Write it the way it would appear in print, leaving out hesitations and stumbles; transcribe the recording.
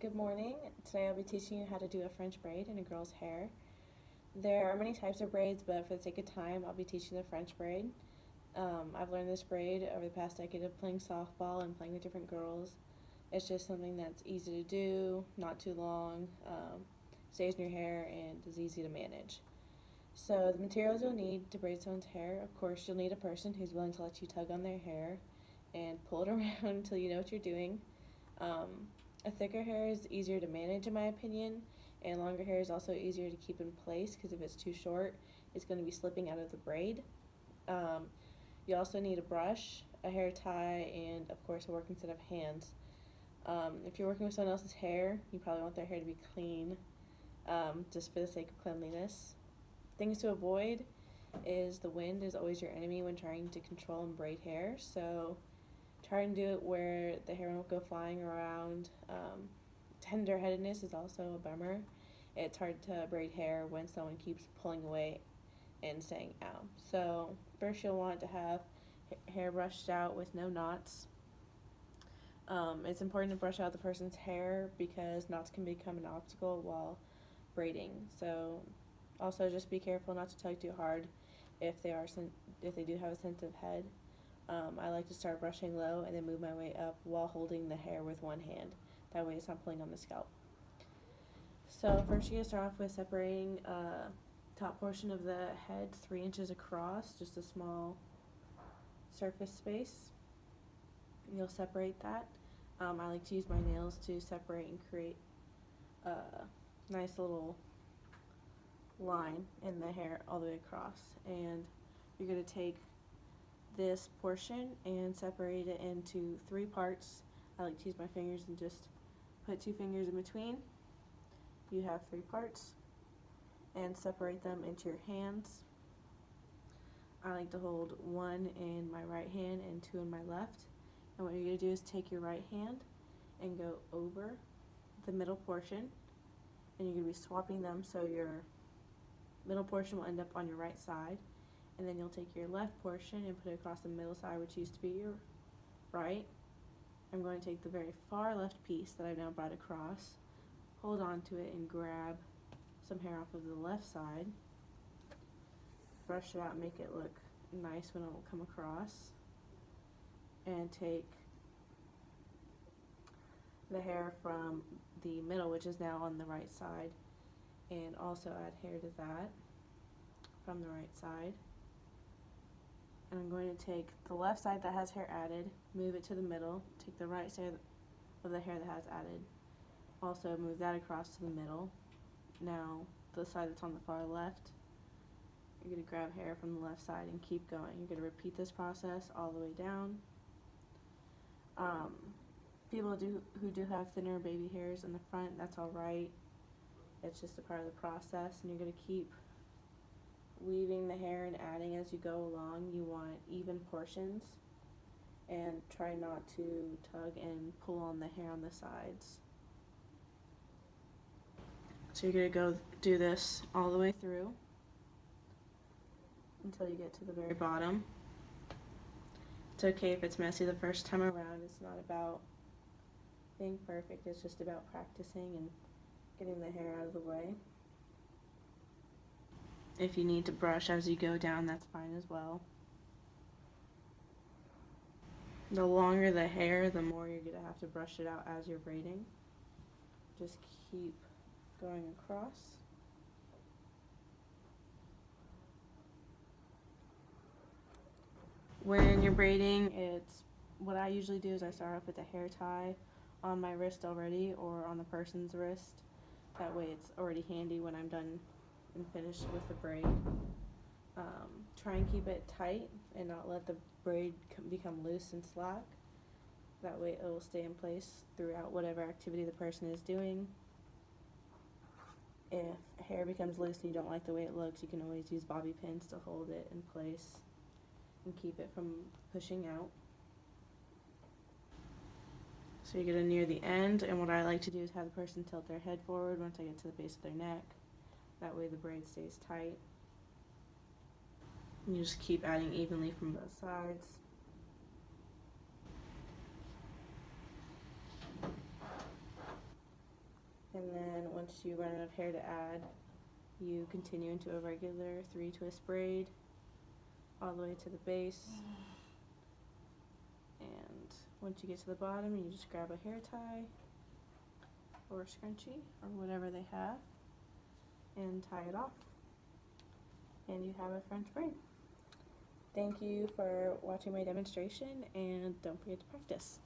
Good morning. Today I'll be teaching you how to do a French braid in a girl's hair. There are many types of braids, but for the sake of time, I'll be teaching the French braid. I've learned this braid over the past decade of playing softball and playing with different girls. It's just something that's easy to do, not too long, stays in your hair, and is easy to manage. So the materials you'll need to braid someone's hair, of course, you'll need a person who's willing to let you tug on their hair and pull it around until you know what you're doing. A thicker hair is easier to manage in my opinion, and longer hair is also easier to keep in place because if it's too short, it's going to be slipping out of the braid. Um, you also need a brush, a hair tie, and of course a working set of hands. If you're working with someone else's hair, you probably want their hair to be clean, just for the sake of cleanliness. Things to avoid is the wind is always your enemy when trying to control and braid hair, so try and do it where the hair won't go flying around. Tender-headedness is also a bummer. It's hard to braid hair when someone keeps pulling away and saying ow. So first you'll want to have hair brushed out with no knots. It's important to brush out the person's hair because knots can become an obstacle while braiding. So also just be careful not to tug too hard if they do have a sensitive head. I like to start brushing low and then move my way up while holding the hair with one hand. That way it's not pulling on the scalp. So first you're going to start off with separating top portion of the head 3 inches across, just a small surface space. You'll separate that. I like to use my nails to separate and create a nice little line in the hair all the way across. And you're going to take this portion and separate it into 3 parts. I like to use my fingers and just put 2 fingers in between. You have 3 parts and separate them into your hands. I like to hold 1 in my right hand and 2 in my left. And what you're going to do is take your right hand and go over the middle portion, and you're going to be swapping them so your middle portion will end up on your right side. And then you'll take your left portion and put it across the middle side, which used to be your right. I'm going to take the very far left piece that I've now brought across, hold on to it and grab some hair off of the left side, brush it out and make it look nice when it will come across, and take the hair from the middle, which is now on the right side, and also add hair to that from the right side. And I'm going to take the left side that has hair added, move it to the middle, take the right side of the hair that has added, also move that across to the middle. Now the side that's on the far left, you're going to grab hair from the left side and keep going. You're going to repeat this process all the way down. People who do have thinner baby hairs in the front, that's alright. It's just a part of the process, and you're going to keep weaving the hair and adding as you go along. You want even portions and try not to tug and pull on the hair on the sides. So you're going to go do this all the way through until you get to the very bottom. It's okay if it's messy the first time around. It's not about being perfect, it's just about practicing and getting the hair out of the way. If you need to brush as you go down, that's fine as well. The longer the hair, the more you're going to have to brush it out as you're braiding. Just keep going across. When you're braiding, what I usually do is I start off with a hair tie on my wrist already or on the person's wrist. That way it's already handy when I'm done and finished with the braid. Try and keep it tight and not let the braid become loose and slack. That way it will stay in place throughout whatever activity the person is doing. If hair becomes loose and you don't like the way it looks, you can always use bobby pins to hold it in place and keep it from pushing out. So you're going to near the end, and what I like to do is have the person tilt their head forward once I get to the base of their neck. That way the braid stays tight. And you just keep adding evenly from both sides. once you run out of hair to add, you continue into a regular 3-twist braid all the way to the base. And once you get to the bottom, you just grab a hair tie or a scrunchie or whatever they have and tie it off. And you have a French braid. Thank you for watching my demonstration, and don't forget to practice.